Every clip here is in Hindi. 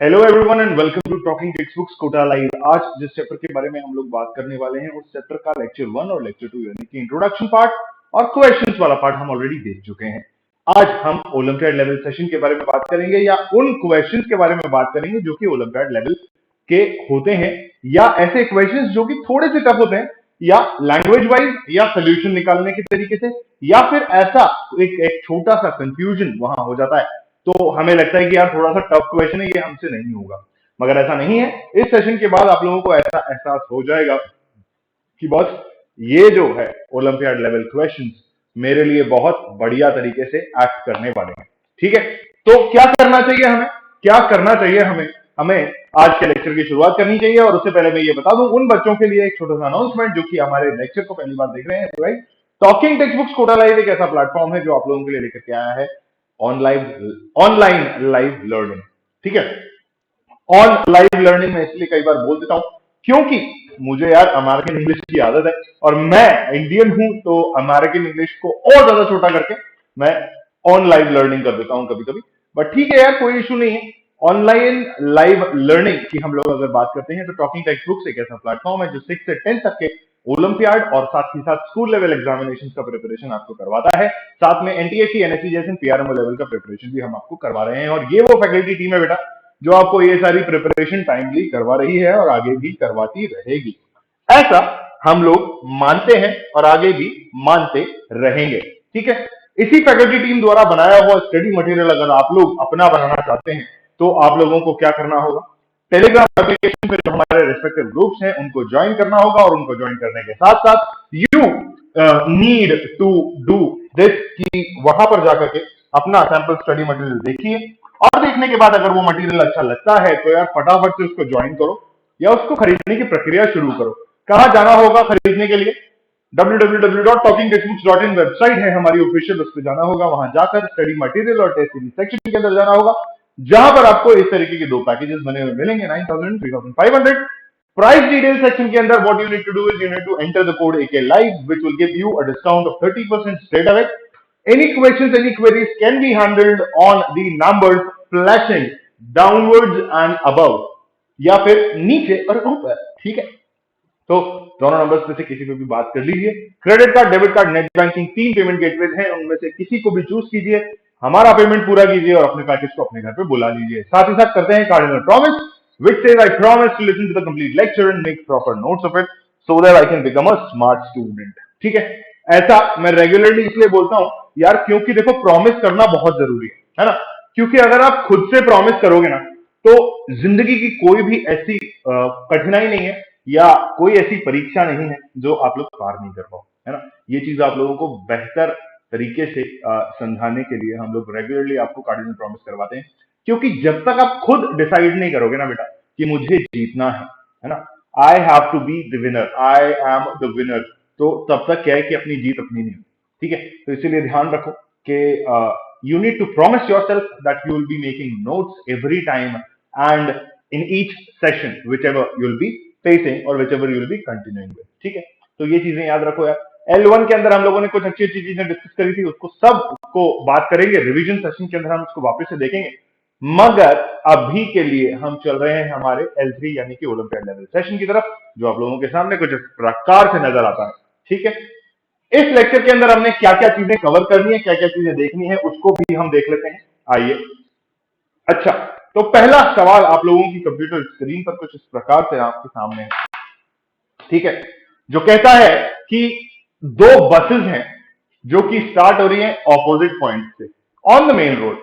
Hello everyone and welcome to talking textbooks Kota live. आज जिस चैप्टर के बारे में हम लोग बात करने वाले हैं उस चैप्टर का लेक्चर 1 और लेक्चर 2 यानी कि इंट्रोडक्शन पार्ट और क्वेश्चंस वाला पार्ट हम ऑलरेडी देख चुके हैं। आज हम ओलंपियाड लेवल सेशन के बारे में बात करेंगे या उन क्वेश्चंस के बारे में बात करेंगे जो कि ओलंपियाड लेवल के होते हैं या ऐसे क्वेश्चंस जो कि थोड़े से टफ होते हैं या लैंग्वेज वाइज या सोल्यूशन निकालने के तरीके से या फिर ऐसा एक छोटा सा कंफ्यूजन वहां हो जाता है तो हमें लगता है कि यार थोड़ा सा टफ क्वेश्चन है, ये हमसे नहीं होगा। मगर ऐसा नहीं है। इस सेशन के बाद आप लोगों को ऐसा एहसास हो जाएगा कि बस ये जो है ओलंपियाड लेवल क्वेश्चंस मेरे लिए बहुत बढ़िया तरीके से एक्ट करने वाले हैं। ठीक है, तो क्या करना चाहिए हमें, हमें आज के लेक्चर की शुरुआत करनी चाहिए। और उससे पहले मैं ये बता दूं उन बच्चों के लिए एक छोटा सा अनाउंसमेंट जो कि हमारे लेक्चर को पहली बार देख रहे हैं। Talking textbooks Kota live एक ऐसा प्लेटफॉर्म है जो आप लोगों के लिए लेकर के आया है ऑनलाइन लाइव लर्निंग। ठीक है, ऑन लाइव लर्निंग में इसलिए कई बार बोल देता हूं क्योंकि मुझे यार अमेरिकन इंग्लिश की आदत है और मैं इंडियन हूं, तो अमेरिकन इंग्लिश को और ज्यादा छोटा करके मैं ऑन लाइव लर्निंग कर देता हूं कभी कभी। बट ठीक है यार, कोई इशू नहीं है। ऑनलाइन लाइव लर्निंग की हम लोग अगर बात करते हैं तो टॉकिंग टेक्स्ट बुक्स एक ऐसा प्लेटफॉर्म है जो 6 से 10 तक के ओलंपियाड और साथ ही साथ स्कूल लेवल एग्जामिनेशन का प्रिपरेशन आपको करवाता है। साथ में एनटीएसी, एनएससी जैसे पीआरएमओ लेवल का प्रिपरेशन भी हम आपको करवा रहे हैं और ये वो फैकल्टी टीम है बेटा जो आपको ये सारी प्रिपरेशन टाइमली करवा रही है और आगे भी करवाती रहेगी। ऐसा हम लोग मानते हैं और आगे भी मानते रहेंगे। ठीक है, इसी फैकल्टी टीम द्वारा बनाया हुआ स्टडी मटेरियल अगर आप लोग अपना बनाना चाहते हैं तो आप लोगों को क्या करना होगा, टेलीग्राम एप्लीकेशन में जो हमारे रिस्पेक्टिव ग्रुप्स हैं उनको ज्वाइन करना होगा और उनको ज्वाइन करने के साथ साथ you need to do this कि वहां पर जाकर के अपना सैंपल स्टडी मटेरियल देखिए और देखने के बाद अगर वो मटेरियल अच्छा लगता है तो यार फटाफट से उसको ज्वाइन करो या उसको खरीदने की प्रक्रिया शुरू करो। कहां जाना होगा खरीदने के लिए? www.talkingtextbooks.in वेबसाइट है हमारी ऑफिशियल, उस पर जाना होगा। वहां जाकर स्टडी मटेरियल और टेस्ट सीरीज सेक्शन के अंदर जाना होगा जहां पर आपको इस तरीके के दो पैकेजेस बने हुए मिलेंगे 9000 3500। प्राइस डिटेल सेक्शन के अंदर what you need to do is you need to enter the code AK live which will give you a discount of 30% straight away. Any questions, any queries can be handled on the numbers flashing downwards and above या फिर नीचे और ऊपर। ठीक है, तो दोनों नंबर्स में से किसी पे भी बात कर लीजिए। Credit card, debit card, net banking 3 payment gateways हैं, उनमें से किसी को भी चूज कीजिए, हमारा पेमेंट पूरा कीजिए और अपने पैकेज को अपने घर पे बुला लीजिए। साथ ही साथ करते हैं cardinal promise which says I promise to listen to the complete lecture and make proper notes of it so that I can become a smart student. ठीक है, ऐसा मैं रेगुलरली इसलिए बोलता हूं यार क्योंकि देखो प्रॉमिस करना बहुत जरूरी है ना। क्योंकि अगर आप खुद से प्रॉमिस करोगे ना तो जिंदगी की कोई भी ऐसी कठिनाई नहीं है या कोई ऐसी परीक्षा नहीं है जो आप लोग पार नहीं कर पाओ, है ना। ये चीज आप लोगों को बेहतर तरीके से समझाने के लिए हम लोग रेगुलरली आपको कार्डिनल प्रॉमिस करवाते हैं। क्योंकि जब तक आप खुद डिसाइड नहीं करोगे ना बेटा कि मुझे जीतना है ना, I have to be the winner, I am the winner, तो तब तक क्या है कि अपनी जीत अपनी नहीं। ठीक है, तो इसीलिए ध्यान रखो कि you need to promise yourself that you will be making notes every time and in each session whichever you will be facing or whichever you will be continuing with. ठीक है, तो ये चीजें याद रखो यार। L1 के अंदर हम लोगों ने कुछ अच्छी अच्छी चीजें डिस्कस करी थी, उसको सब को बात करेंगे रिवीजन सेशन के अंदर, हम उसको वापस से देखेंगे। मगर अभी के लिए हम चल रहे हैं हमारे L3 यानी कि ओलंपियाड लेवल सेशन की तरफ, जो आप लोगों के सामने कुछ इस प्रकार से नजर आता है। ठीक है, इस लेक्चर के अंदर हमने क्या क्या चीजें कवर करनी है, क्या क्या चीजें देखनी है, उसको भी हम देख लेते हैं। आइए। अच्छा, तो पहला सवाल आप लोगों की कंप्यूटर स्क्रीन पर कुछ इस प्रकार से आपके सामने है। ठीक है, जो कहता है कि दो बसेस हैं जो कि स्टार्ट हो रही हैं ऑपोजिट पॉइंट से on the main road.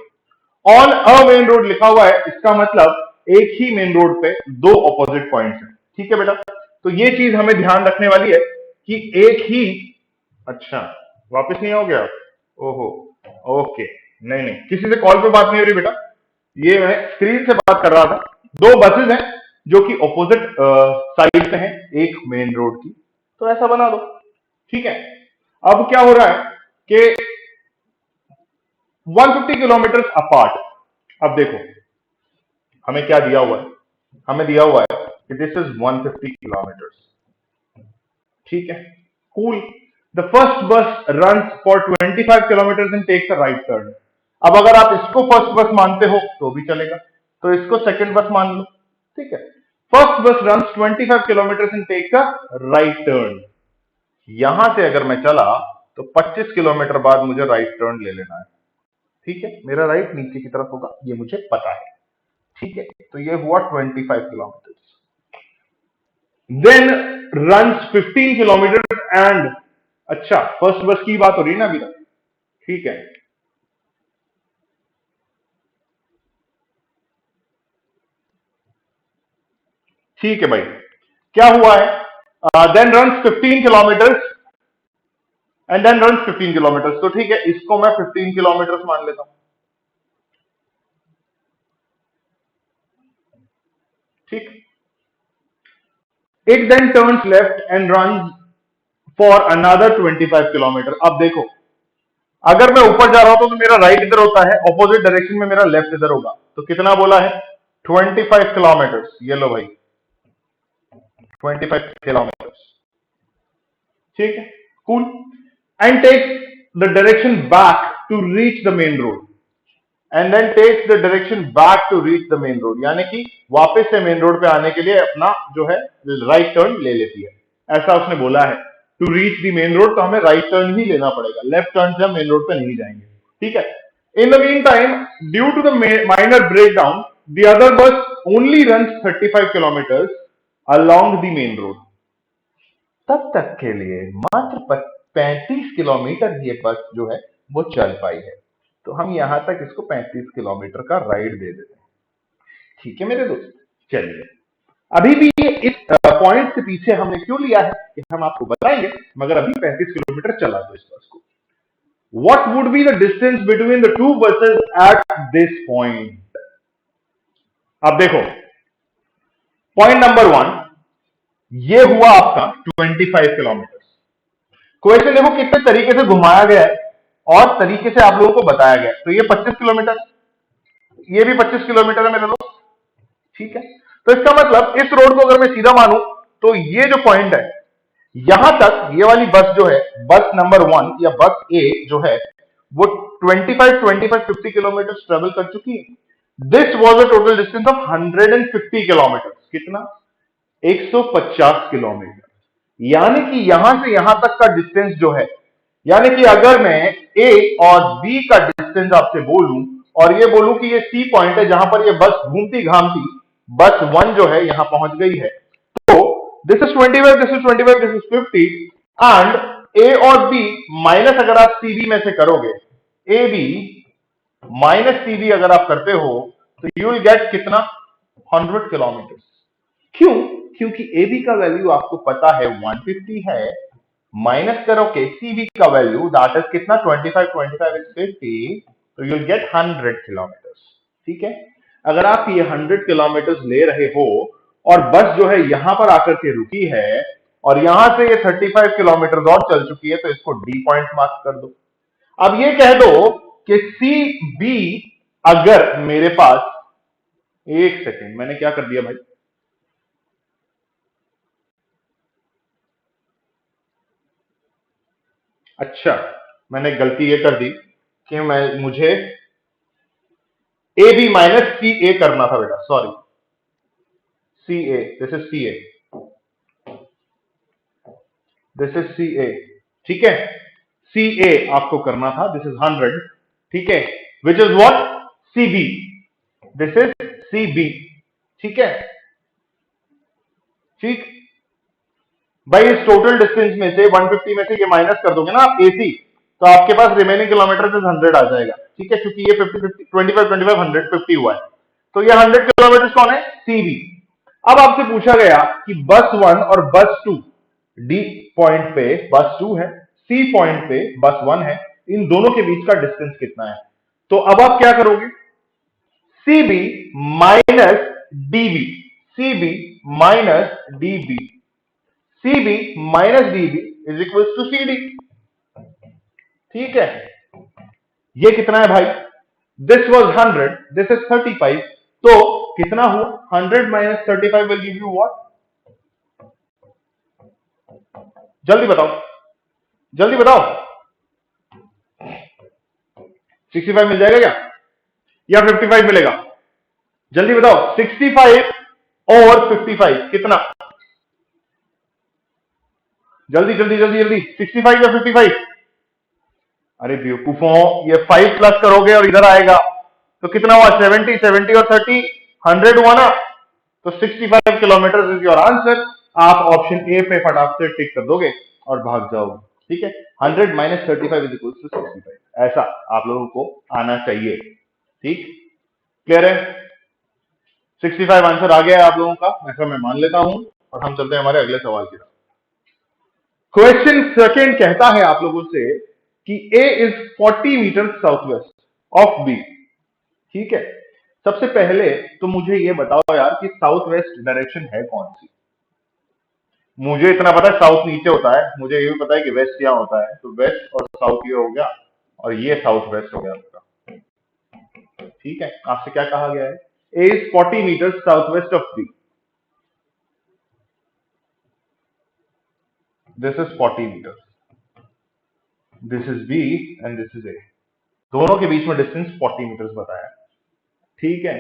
On a main road लिखा हुआ है, इसका मतलब एक ही मेन रोड पे दो ऑपोजिट पॉइंट्स हैं। ठीक है बेटा, तो ये चीज हमें ध्यान रखने वाली है कि एक ही, अच्छा वापस नहीं हो गया, ओहो ओके, नहीं नहीं किसी से कॉल पे बात नहीं हो रही बेटा, ये मैं स्क्रीन से बात कर रहा था। दो बसेस हैं जो कि ऑपोजिट साइड पे हैं एक मेन रोड की, तो ऐसा बना दो। ठीक है, अब क्या हो रहा है कि 150 किलोमीटर अपार्ट। अब देखो हमें क्या दिया हुआ है, हमें दिया हुआ है कि दिस इज 150 किलोमीटर। ठीक है, cool. The first bus runs for 25 kilometre and takes a right turn. अब अगर आप इसको फर्स्ट बस मानते हो तो भी चलेगा, तो इसको सेकंड बस मान लो, ठीक है। First bus runs 25 kilometre and take a right turn. यहां से अगर मैं चला तो 25 किलोमीटर बाद मुझे राइट टर्न ले लेना है, ठीक है। मेरा राइट नीचे की तरफ होगा, ये मुझे पता है, ठीक है। तो ये हुआ 25 kilometre. Then runs 15 kilometre and, अच्छा फर्स्ट बस की बात हो रही है ना अभी तक, ठीक है। ठीक है भाई, क्या हुआ है, then runs 15 kilometre and then runs 15 kilometre, तो ठीक है, इसको मैं 15 किलोमीटर मान लेता हूं, ठीक। It then turns left and runs for another 25 kilometre. अब देखो, अगर मैं ऊपर जा रहा हूं तो मेरा राइट इधर होता है, ऑपोजिट डायरेक्शन में मेरा लेफ्ट इधर होगा, तो कितना बोला है 25 किलोमीटर। ये लो भाई 25 किलोमीटर, ठीक है, cool. And take the direction back to reach the main road, and then takes the direction back to reach the main road, यानी कि वापस से मेन रोड पे आने के लिए अपना जो है राइट टर्न ले लेती है, ऐसा उसने बोला है। To reach the main road, तो हमें राइट टर्न ही लेना पड़ेगा, लेफ्ट टर्न से हम मेन रोड पे नहीं जाएंगे, ठीक है। In the meantime, due to the minor breakdown, the other bus only runs 35 kilometre along the main road. तब तक के लिए मात्र 35 किलोमीटर ये बस जो है वो चल पाई है, तो हम यहां तक इसको 35 किलोमीटर का राइड दे देते हैं, ठीक है मेरे दोस्त। चलिए, अभी भी ये इस पॉइंट से पीछे हमने क्यों लिया है कि हम आपको बताएंगे, मगर अभी 35 किलोमीटर चला दो इस बस को। What would be the distance between the two buses at this point. अब देखो, पॉइंट नंबर 1 ये हुआ आपका 25 किलोमीटर। क्वेश्चन देखो कितने तरीके से घुमाया गया है और तरीके से आप लोगों को बताया गया है। तो ये 25 किलोमीटर, ये भी 25 किलोमीटर है मेरे दोस्त, ठीक है। तो इसका मतलब इस रोड को अगर मैं सीधा मानूं तो ये जो पॉइंट है यहां तक, ये वाली बस जो है, बस नंबर 1 या बस ए जो है वो 25 50 किलोमीटर ट्रेवल कर चुकी है। This was a total distance of 150 kilometre. कितना? 150 किलोमीटर। यानी कि यहां से यहां तक का डिस्टेंस जो है, यानी कि अगर मैं ए और बी का डिस्टेंस आपसे बोलूं और ये बोलूं कि ये सी पॉइंट है जहां पर ये बस घूमती घामती बस 1 जो है यहां पहुंच गई है, तो this is 25, this is 25, this is 50, and A और बी माइनस अगर आप सी बी में से करोगे, A B minus C B अगर आप करते हो तो यू विल गेट कितना? 100 किलोमीटर। क्यों? क्योंकि ए बी का वैल्यू आपको पता है 150 है, माइनस करो के सी बी का वैल्यू दैट इज कितना? 25 25 इज 50, तो यू विल गेट 100 किलोमीटर, ठीक है। अगर आप ये 100 किलोमीटर ले रहे हो और बस जो है यहां पर आकर के रुकी है और यहां से ये 35 किलोमीटर और चल चुकी है, तो इसको डी पॉइंट मार्क कर दो। अब ये कह दो कि सी बी अगर मेरे पास, एक सेकेंड मैंने क्या कर दिया भाई, अच्छा मैंने गलती ये कर दी कि मुझे ए बी माइनस सी ए करना था बेटा, sorry, C A, this is C A, this is C A, ठीक है। सी ए आपको करना था, दिस इज 100, ठीक है, which is what? C B, this is C B, ठीक है, ठीक। भाई इस टोटल डिस्टेंस में से 150 में से ये माइनस कर दोगे ना आप एसी, तो आपके पास रिमेनिंग किलोमीटर 100 आ जाएगा, ठीक है, क्योंकि ये 50 50 25 25 150 हुआ है, तो ये 100 किलोमीटर कौन है? सीबी। अब आपसे पूछा गया कि बस 1 और बस 2, डी पॉइंट पे बस 2 है, सी पॉइंट पे बस 1 है, इन दोनों के बीच का डिस्टेंस कितना है? तो अब आप क्या करोगे? CB minus DB, CB minus DB, CB minus DB is equal to CD, ठीक है। ये कितना है भाई? दिस वॉज 100, दिस इज 35, तो कितना हुआ? 100 minus 35 will give you what? जल्दी बताओ, जल्दी बताओ, 65 मिल जाएगा क्या या 55 मिलेगा? जल्दी बताओ, 65 और 55 कितना? जल्दी जल्दी जल्दी जल्दी, 65 या 55? अरे बेवकूफों, ये 5 प्लस करोगे और इधर आएगा तो कितना हुआ? 70, 70 और 30, 100 हुआ ना? तो 65 किलोमीटर इज योर आंसर। आप ऑप्शन ए पे फटाफट से टिक कर दोगे और भाग जाओगे। ठीक है, 100 माइनस 35 इज इक्वल टू 65, ऐसा आप लोगों को आना चाहिए। ठीक, क्लियर है? 65 आंसर आ गया है आप लोगों का, ऐसा मैं मान लेता हूं, और हम चलते हैं हमारे अगले सवाल की तरफ। क्वेश्चन सेकेंड कहता है आप लोगों से कि A is 40 metre south west of B. ठीक है, सबसे पहले तो मुझे ये बताओ यार कि साउथ वेस्ट डायरेक्शन है कौन सी? मुझे इतना पता है साउथ नीचे होता है, मुझे ये भी पता है कि वेस्ट यहाँ होता है, तो वेस्ट और साउथ ये हो गया, और ये साउथ वेस्ट हो गया आपका। ठीक है, आपसे क्या कहा गया है? A is 40 metre south west of B. This is 40 metre, this is B and this is A. दोनों के बीच में डिस्टेंस 40 मीटर बताया। ठीक है,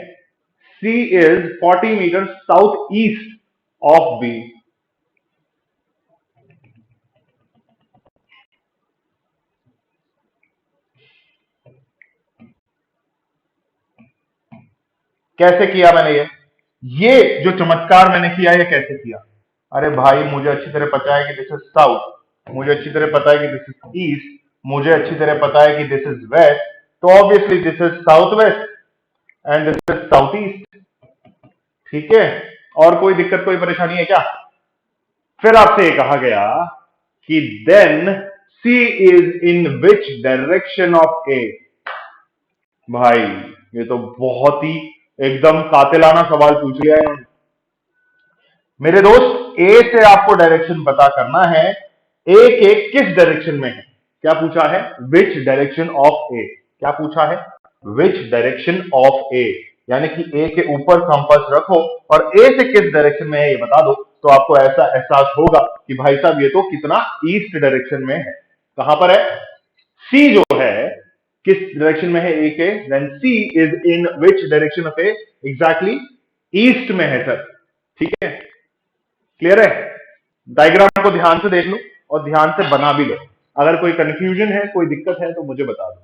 C is 40 metre south east of B. कैसे किया मैंने ये जो चमत्कार मैंने किया, ये कैसे किया? अरे भाई, मुझे अच्छी तरह पता है कि दिस इज साउथ, मुझे अच्छी तरह पता है कि दिस इज ईस्ट, मुझे अच्छी तरह पता है कि दिस इज वेस्ट, तो obviously this is south west and this is south east. ठीक है, और कोई दिक्कत, कोई परेशानी है क्या? फिर आपसे ये कहा गया कि then C is in which direction of A. भाई, ये तो बहुत ही एकदम कातिलाना सवाल पूछ लिया है मेरे दोस्त। ए से आपको डायरेक्शन पता करना है, ए के किस डायरेक्शन में है। क्या पूछा है? विच डायरेक्शन ऑफ ए। क्या पूछा है? विच डायरेक्शन ऑफ ए, यानी कि ए के ऊपर कंपास रखो और ए से किस डायरेक्शन में है ये बता दो, तो आपको ऐसा एहसास होगा कि भाई साहब ये तो कितना ईस्ट डायरेक्शन में है। कहां पर है? सी जो है किस डायरेक्शन में है ए के? Then C is in which direction of A? Exactly east में है सर। ठीक है, क्लियर है? डायग्राम को ध्यान से देख लो और ध्यान से बना भी लो। अगर कोई कंफ्यूजन है, कोई दिक्कत है तो मुझे बता दो।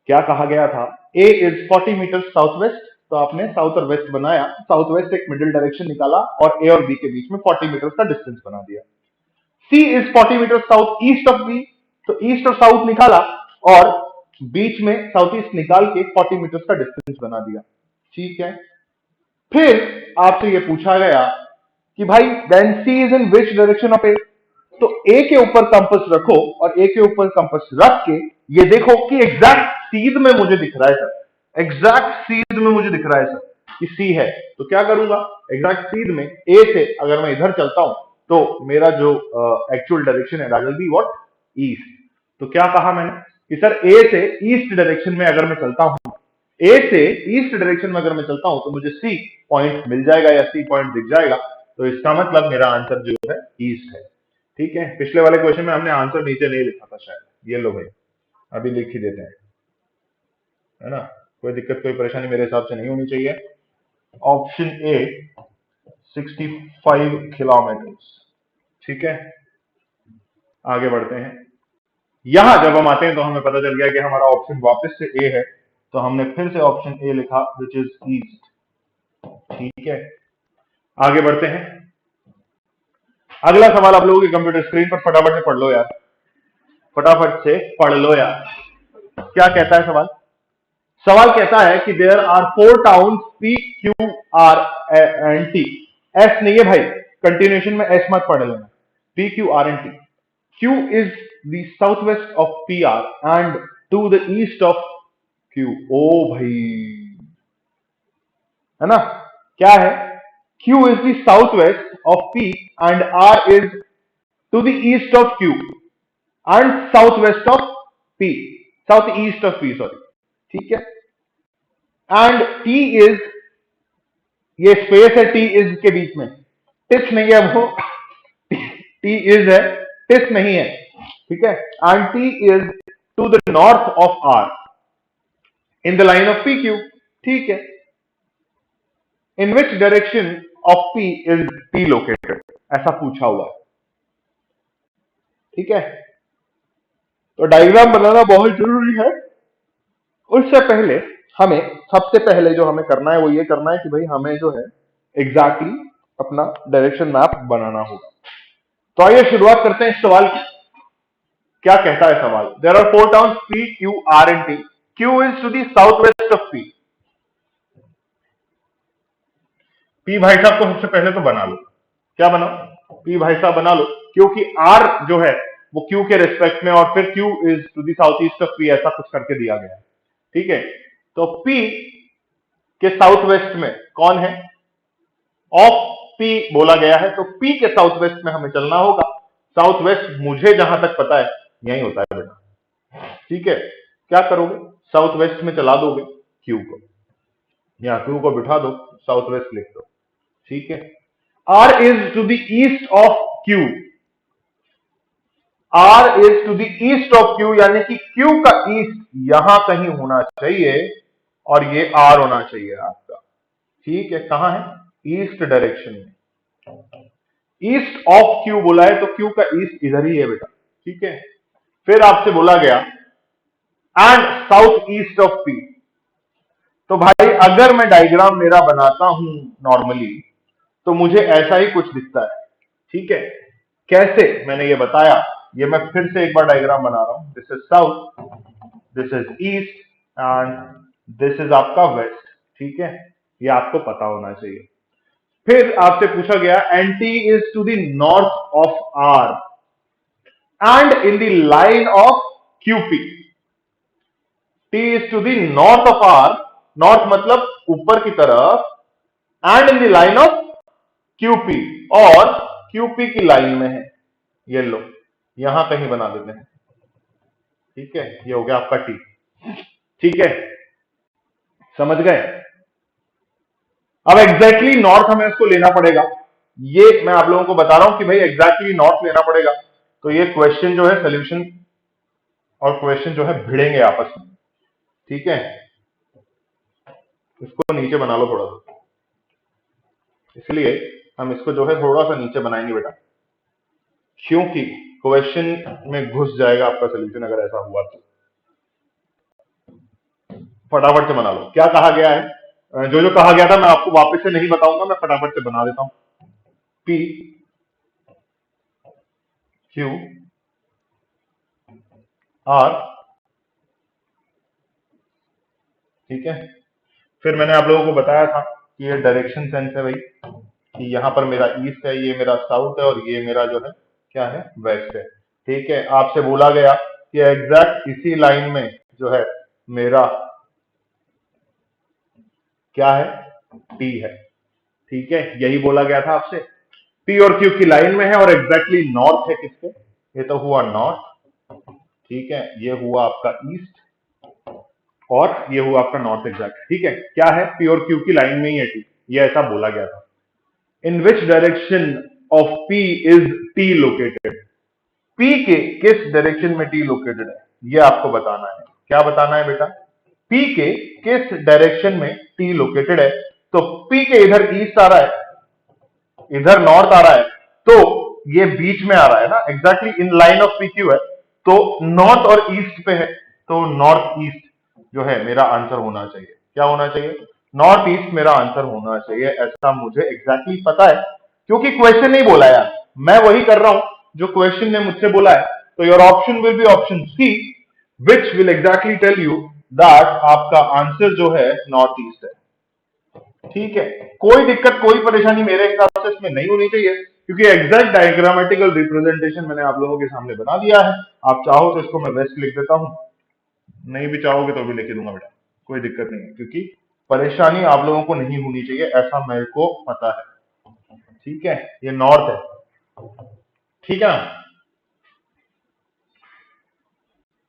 क्या कहा गया था? ए इज 40 मीटर साउथ वेस्ट, तो आपने साउथ और वेस्ट बनाया, साउथ वेस्ट एक मिडिल डायरेक्शन निकाला और ए और बी के बीच में 40 मीटर का डिस्टेंस बना दिया। C is 40 metre south east of B, तो ईस्ट और साउथ निकाला और बीच में साउथ ईस्ट निकाल के 40 मीटर का डिस्टेंस बना दिया। ठीक है, फिर आपसे यह पूछा गया कि भाई then C is in which direction of A, तो ए के ऊपर कंपास रखो और ए के ऊपर कंपास रख के ये देखो कि एग्जैक्ट सीध में मुझे दिख रहा है सर, एग्जैक्ट सीध में मुझे दिख रहा है सर कि सी है, तो क्या करूंगा? एग्जैक्ट सीध में ए से अगर मैं इधर चलता हूं तो मेरा जो एक्चुअल डायरेक्शन है that will be what? East. तो क्या कहा मैंने कि सर ए से ईस्ट डायरेक्शन में अगर मैं चलता हूं, ए से ईस्ट डायरेक्शन में अगर मैं चलता हूं तो मुझे सी पॉइंट मिल जाएगा या सी पॉइंट दिख जाएगा, तो इसका मतलब मेरा आंसर जो है ईस्ट है। ठीक है, पिछले वाले क्वेश्चन में हमने आंसर नीचे नहीं लिखा था शायद, ये लो भाई अभी लिख ही देते हैं, है ना? कोई दिक्कत, कोई परेशानी मेरे हिसाब से नहीं होनी चाहिए। Option A 65 kilometre. ठीक है, आगे बढ़ते हैं। यहां जब हम आते हैं तो हमें पता चल गया कि हमारा ऑप्शन वापस से ए है, तो हमने फिर से ऑप्शन ए लिखा विच इज ईस्ट। ठीक है, आगे बढ़ते हैं। अगला सवाल आप लोगों की कंप्यूटर स्क्रीन पर फटाफट से पढ़ लो यार, फटाफट से पढ़ लो यार। क्या कहता है सवाल? सवाल कहता है कि there are 4 towns P Q R and T. S नहीं है भाई, कंटिन्यूएशन में एस मत पढ़ लेना। P Q R and T. Q is the south west of P R and to the east of Q. ओ भाई, है ना? क्या है? Q is the south west of P and R is to the east of Q and south west of P, south east of P, sorry. ठीक है, एंड टी इज, ये स्पेस है टी इज के बीच में, टिस नहीं है वो, टी इज है, टिस नहीं है। ठीक है, and T is to the north of R in the line of P Q. ठीक है, in which direction of P is T located, ऐसा पूछा हुआ है। ठीक है, तो डायग्राम बनाना बहुत जरूरी है। उससे पहले हमें सबसे पहले जो हमें करना है वो ये करना है कि भाई हमें जो है एग्जैक्टली अपना डायरेक्शन मैप बनाना होगा। तो आइए शुरुआत करते हैं इस सवाल की। क्या कहता है सवाल? There are 4 towns P, Q, R and T. Q is to the south west of P. P भाई साहब को सबसे पहले तो बना लो। क्या बनाओ? P भाई साहब बना लो, क्योंकि R जो है वो Q के रिस्पेक्ट में और फिर Q is to the south east of P, ऐसा कुछ करके दिया गया है। ठीक है, तो P के साउथ वेस्ट में कौन है? ऑफ P बोला गया है, तो P के साउथ वेस्ट में हमें चलना होगा। साउथ वेस्ट मुझे जहां तक पता है यही होता है बेटा। ठीक है, क्या करोगे? साउथ वेस्ट में चला दोगे Q को, यहां Q को बिठा दो, साउथ वेस्ट लिख दो। ठीक है, R is to the east of Q, R is to the east of Q, यानी कि Q का ईस्ट यहां कहीं होना चाहिए और ये R होना चाहिए आपका। ठीक है, कहां है? ईस्ट डायरेक्शन में। ईस्ट ऑफ Q बोला है तो Q का ईस्ट इधर ही है बेटा। ठीक है, फिर आपसे बोला गया and south east of P। तो भाई अगर मैं डायग्राम मेरा बनाता हूं नॉर्मली तो मुझे ऐसा ही कुछ दिखता है। ठीक है, कैसे? मैंने ये बताया, ये मैं फिर से एक बार डायग्राम बना रहा हूं। This is south, this is east and this is आपका वेस्ट। ठीक है, ये आपको पता होना चाहिए। फिर आपसे पूछा गया and T is to the north of R and in the line of QP। T is to the north of R, north मतलब ऊपर की तरफ, and in the line of QP, और QP की लाइन में है। ये लो, यहां कहीं बना देते हैं। ठीक है, ये हो गया आपका T। ठीक है, समझ गए? अब एग्जैक्टली नॉर्थ हमें इसको लेना पड़ेगा। ये मैं आप लोगों को बता रहा हूं कि भाई एग्जैक्टली नॉर्थ लेना पड़ेगा, तो ये क्वेश्चन जो है सोल्यूशन और क्वेश्चन जो है भिड़ेंगे आपस में। ठीक है, इसको नीचे बना लो थोड़ा सा, इसलिए हम इसको जो है थोड़ा सा नीचे बनाएंगे बेटा, क्योंकि क्वेश्चन में घुस जाएगा आपका सोल्यूशन अगर ऐसा हुआ तो। फटाफट से बना लो। क्या कहा गया है? जो जो कहा गया था मैं आपको वापस से नहीं बताऊंगा, मैं फटाफट से बना देता हूं। P, Q, R। ठीक है, फिर मैंने आप लोगों को बताया था कि ये डायरेक्शन सेंस है भाई, कि यहां पर मेरा ईस्ट है, ये मेरा साउथ है और ये मेरा जो है क्या है? वेस्ट है। ठीक है, आपसे बोला गया कि एग्जैक्ट इसी लाइन में जो है मेरा क्या है? T है। ठीक है, यही बोला गया था आपसे। P और Q की लाइन में है और एग्जैक्टली नॉर्थ है किसके? ये तो हुआ नॉर्थ। ठीक है, ये हुआ आपका ईस्ट और ये हुआ आपका नॉर्थ एग्जैक्ट। ठीक है, क्या है? P और Q की लाइन में ही है T, ये ऐसा बोला गया था। In which direction of P is T located? P के किस डायरेक्शन में T लोकेटेड है, ये आपको बताना है। क्या बताना है बेटा? P के किस डायरेक्शन में T लोकेटेड है। तो P के इधर ईस्ट आ रहा है, इधर नॉर्थ आ रहा है, तो ये बीच में आ रहा है ना, exactly in line of PQ है, तो नॉर्थ और ईस्ट पे है, तो नॉर्थ ईस्ट जो है मेरा आंसर होना चाहिए। क्या होना चाहिए? नॉर्थ ईस्ट मेरा आंसर होना चाहिए, ऐसा मुझे एग्जैक्टली पता है, क्योंकि क्वेश्चन नहीं बोला यार, मैं वही कर रहा हूं जो क्वेश्चन ने मुझसे बोला है। तो your option will be option C, which will exactly tell you that आपका आंसर जो है नॉर्थ ईस्ट है। ठीक है, कोई दिक्कत कोई परेशानी मेरे हिसाब से इसमें नहीं होनी चाहिए, क्योंकि एग्जैक्ट डायग्रामेटिकल रिप्रेजेंटेशन मैंने आप लोगों के सामने बना दिया है। आप चाहो तो इसको मैं वेस्ट लिख देता हूं, नहीं भी चाहोगे तो भी लिख दूंगा बेटा, कोई दिक्कत नहीं है, क्योंकि परेशानी आप लोगों को नहीं होनी चाहिए, ऐसा मेरे को पता है। ठीक है, ये नॉर्थ है। ठीक है ना,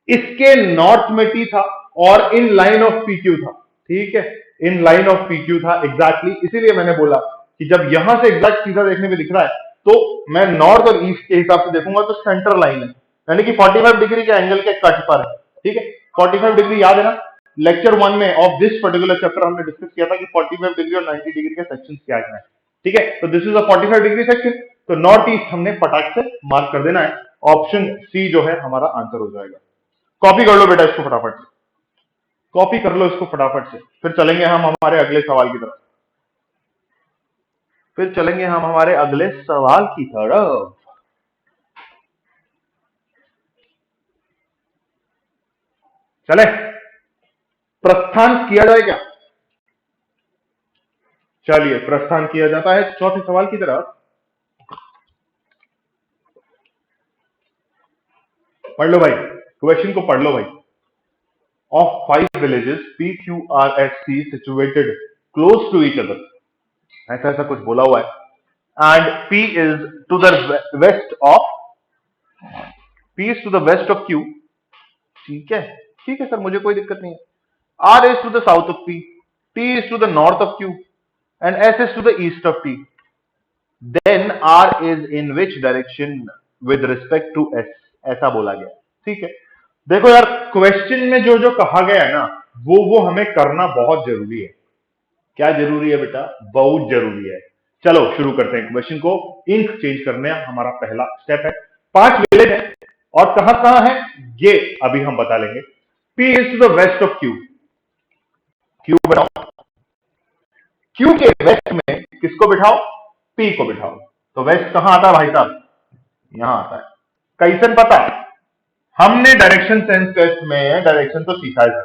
इसके नॉर्थ में T था और इन लाइन ऑफ PQ था। ठीक है, इन लाइन ऑफ PQ था एग्जैक्टली, इसीलिए मैंने बोला कि जब यहां से एग्जैक्ट सीधा देखने में दिख रहा है तो मैं नॉर्थ और ईस्ट के हिसाब से देखूंगा तो सेंटर लाइन है, यानी कि 45 डिग्री के एंगल के कट पर है। ठीक है, 45 डिग्री याद है ना, लेक्चर 1 में ऑफ दिस पर्टिकुलर चैप्टर हमने डिस्कस किया था कि 45 डिग्री और 90 डिग्री के सेक्शंस क्या क्या है। ठीक है, तो this is a 45 degree section, तो नॉर्थ ईस्ट हमने फटाक से मार्क कर देना है। ऑप्शन सी जो है हमारा आंसर हो जाएगा। कॉपी कर लो बेटा इसको फटाफट से, कॉपी कर लो इसको फटाफट से, फिर चलेंगे हम हमारे अगले सवाल की तरफ। फिर चलेंगे हम हमारे अगले सवाल की तरफ। चले, प्रस्थान किया जाए क्या? चलिए प्रस्थान किया जाता है चौथे सवाल की तरफ। पढ़ लो भाई, क्वेश्चन को पढ़ लो भाई। Of 5 villages P, Q, R at C situated close to each other, ऐसा ऐसा कुछ बोला हुआ है। And P is to the west of P is to the west of Q। ठीक है, ठीक है सर, मुझे कोई दिक्कत नहीं है। R is to the south of P, T is to the north of Q and S is to the east of T। Then R is in which direction with respect to S, ऐसा बोला गया। ठीक है, देखो यार क्वेश्चन में जो जो कहा गया है ना वो हमें करना बहुत जरूरी है। क्या जरूरी है बेटा? बहुत जरूरी है। चलो शुरू करते हैं क्वेश्चन को। इंक चेंज करने हमारा पहला स्टेप है। 5 विलेज है और कहां कहां है ये अभी हम बता लेंगे। P is to the west of Q, Q बनाओ, Q के वेस्ट में किसको बिठाओ? P को बिठाओ। तो वेस्ट कहां आता है भाई साहब? यहां आता है। कैसन पता? हमने डायरेक्शन सेंस टेस्ट में डायरेक्शन तो सीखा है।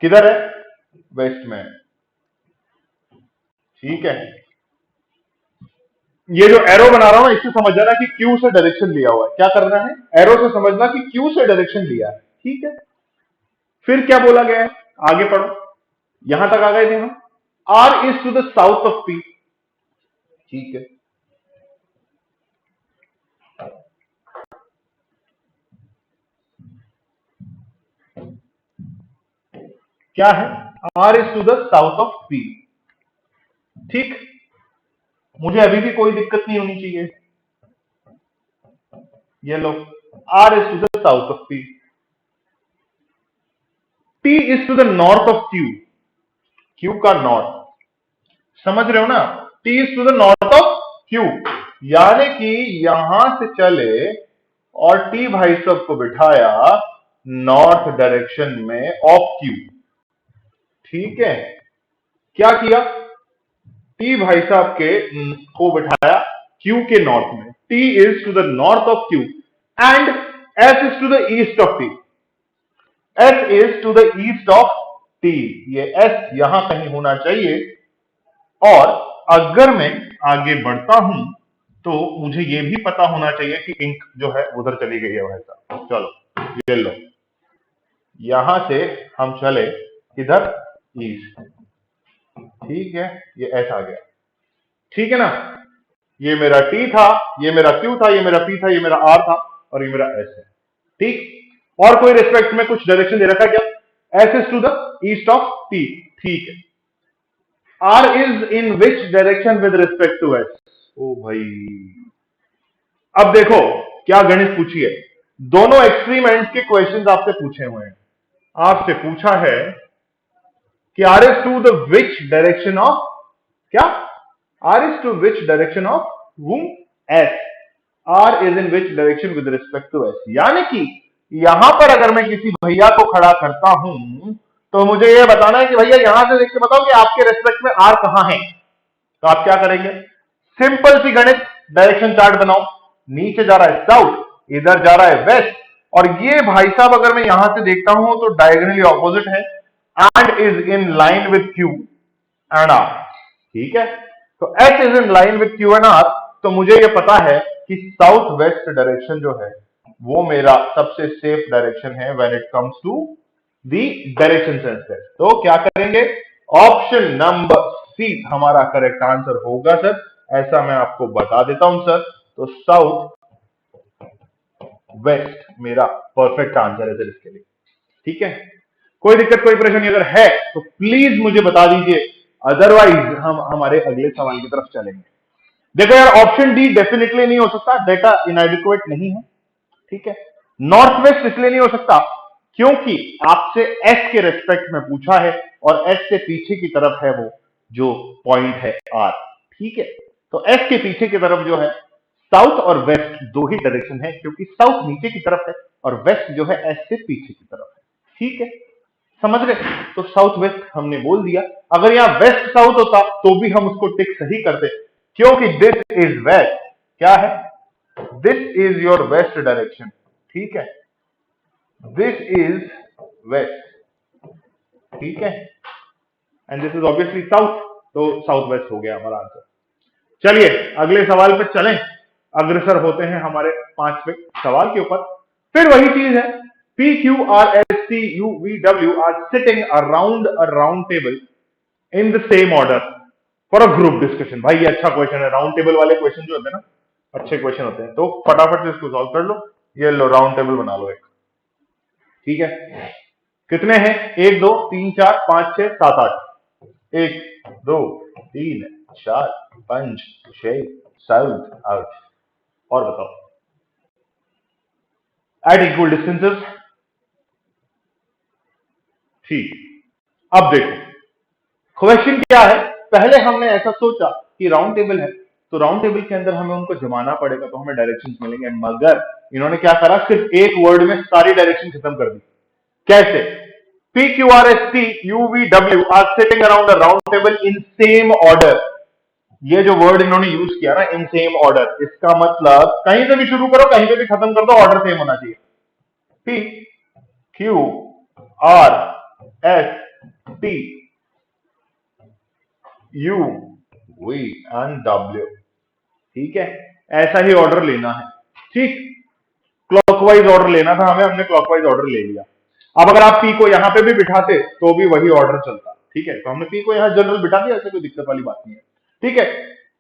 किधर है? वेस्ट में। ठीक है, ये जो एरो बना रहा हूं इससे समझ जाना कि क्यू से डायरेक्शन लिया हुआ है। क्या करना है? एरो से समझना कि क्यू से डायरेक्शन लिया है। ठीक है, फिर क्या बोला गया है? आगे पढ़ो, यहां तक आ गए थे हम। R is to the south of P. ठीक है, क्या है? R is to the south of P. ठीक, मुझे अभी भी कोई दिक्कत नहीं होनी चाहिए। ये लो, R is to the south of P, T is to the north of Q, Q का नॉर्थ, समझ रहे हो ना? T is to the north of Q, यानी कि यहां से चले और टी भाई साहब को बिठाया नॉर्थ डायरेक्शन में ऑफ क्यू। ठीक है, क्या किया? टी भाई साहब के को बिठाया क्यू के नॉर्थ में। T is to the north of Q and S is to the east of T. S is to the east of T, ये एस यहां कहीं होना चाहिए। और अगर मैं आगे बढ़ता हूं तो मुझे यह भी पता होना चाहिए कि इंक जो है उधर चली गई है वैसा। चलो ये लो, यहां से हम चले इधर ईस्ट। ठीक है, ये एस आ गया। ठीक है ना? ये मेरा टी था, ये मेरा क्यू था, ये मेरा पी था, ये मेरा आर था और ये मेरा एस है। ठीक, और कोई रिस्पेक्ट में कुछ डायरेक्शन दे रखा है क्या? S is to the east of T. ठीक है, R is in which direction with respect to S? ओ भाई, अब देखो क्या गणित पूछी है। दोनों एक्सट्रीम एंड्स के क्वेश्चंस आपसे पूछे हुए हैं। आपसे पूछा है कि R is to the which direction of क्या? R is to which direction of whom? S. R is in which direction with respect to S, यानी कि यहां पर अगर मैं किसी भैया को खड़ा करता हूं तो मुझे यह बताना है कि भैया यहां से देख के बताओ कि आपके रिस्पेक्ट में आर कहां है। तो आप क्या करेंगे? सिंपल सी गणित, डायरेक्शन चार्ट बनाओ। नीचे जा रहा है साउथ, इधर जा रहा है वेस्ट, और ये भाई साहब अगर मैं यहां से देखता हूं तो डायगोनली ऑपोजिट है and is in line with Q and R. ठीक है, तो H is in line with Q and R, तो मुझे यह पता है कि साउथ वेस्ट डायरेक्शन जो है वो मेरा सबसे सेफ डायरेक्शन है when it comes to the direction sense test. तो क्या करेंगे? ऑप्शन नंबर सी हमारा करेक्ट आंसर होगा सर, ऐसा मैं आपको बता देता हूं सर। तो साउथ वेस्ट मेरा परफेक्ट आंसर है सर इसके लिए। ठीक है, कोई दिक्कत कोई परेशानी अगर है तो प्लीज मुझे बता दीजिए, अदरवाइज हम हमारे अगले सवाल की तरफ चलेंगे। देखो यार, ऑप्शन डी डेफिनेटली नहीं हो सकता, डेटा इनएडिक्वेट नहीं है। ठीक है, नॉर्थ वेस्ट इसलिए नहीं हो सकता क्योंकि आपसे एस के रेस्पेक्ट में पूछा है और एस से पीछे की तरफ है वो जो पॉइंट है आर। ठीक है, तो एस के पीछे की तरफ जो है साउथ और वेस्ट दो ही डायरेक्शन है, क्योंकि साउथ नीचे की तरफ है और वेस्ट जो है एस से पीछे की तरफ है। ठीक है, समझ रहे? तो साउथ वेस्ट हमने बोल दिया। अगर यहां वेस्ट साउथ होता तो भी हम उसको टिक सही करते, क्योंकि दिस इज वेस्ट। क्या है? This is your west direction. ठीक है, दिस इज वेस्ट। ठीक है, and this is obviously south, तो साउथ वेस्ट हो गया हमारा आंसर। चलिए अगले सवाल पे चलें, अग्रसर होते हैं हमारे 5वें सवाल के ऊपर। फिर वही चीज है, P, Q, R, S, T, U, V, W are sitting around a round table in the same order for a group discussion। भाई ये अच्छा क्वेश्चन है, राउंड टेबल वाले क्वेश्चन जो होते हैं ना अच्छे क्वेश्चन होते हैं, तो फटाफट से इसको सॉल्व कर लो। ये लो राउंड टेबल बना लो एक। ठीक है, कितने हैं? 1 2 3 4 5 6 7 8। 1 2 3 4 5 6 7 8। और बताओ, एट इक्वल डिस्टेंसेस। ठीक, अब देखो क्वेश्चन क्या है। पहले हमने ऐसा सोचा कि राउंड टेबल है, तो राउंड टेबल के अंदर हमें उनको जमाना पड़ेगा, तो हमें डायरेक्शंस मिलेंगे। मगर इन्होंने क्या करा, सिर्फ एक वर्ड में सारी डायरेक्शन खत्म कर दी। कैसे? P, Q, R, S, T, U, V, W are sitting around a round table in same order। ये जो वर्ड इन्होंने यूज किया ना, इन सेम ऑर्डर, इसका मतलब कहीं से भी शुरू करो कहीं से भी खत्म कर दो, ऑर्डर सेम होना चाहिए। P, Q, R, S, T, U, V and W। ठीक है, ऐसा ही ऑर्डर लेना है। ठीक, क्लॉकवाइज ऑर्डर लेना था हमें, हमने क्लॉकवाइज ऑर्डर ले लिया। अब अगर आप पी को यहां पे भी बिठाते तो भी वही ऑर्डर चलता। ठीक है, तो हमने पी को यहां जनरल बिठा दिया, ऐसे कोई दिक्कत वाली बात नहीं है। ठीक है,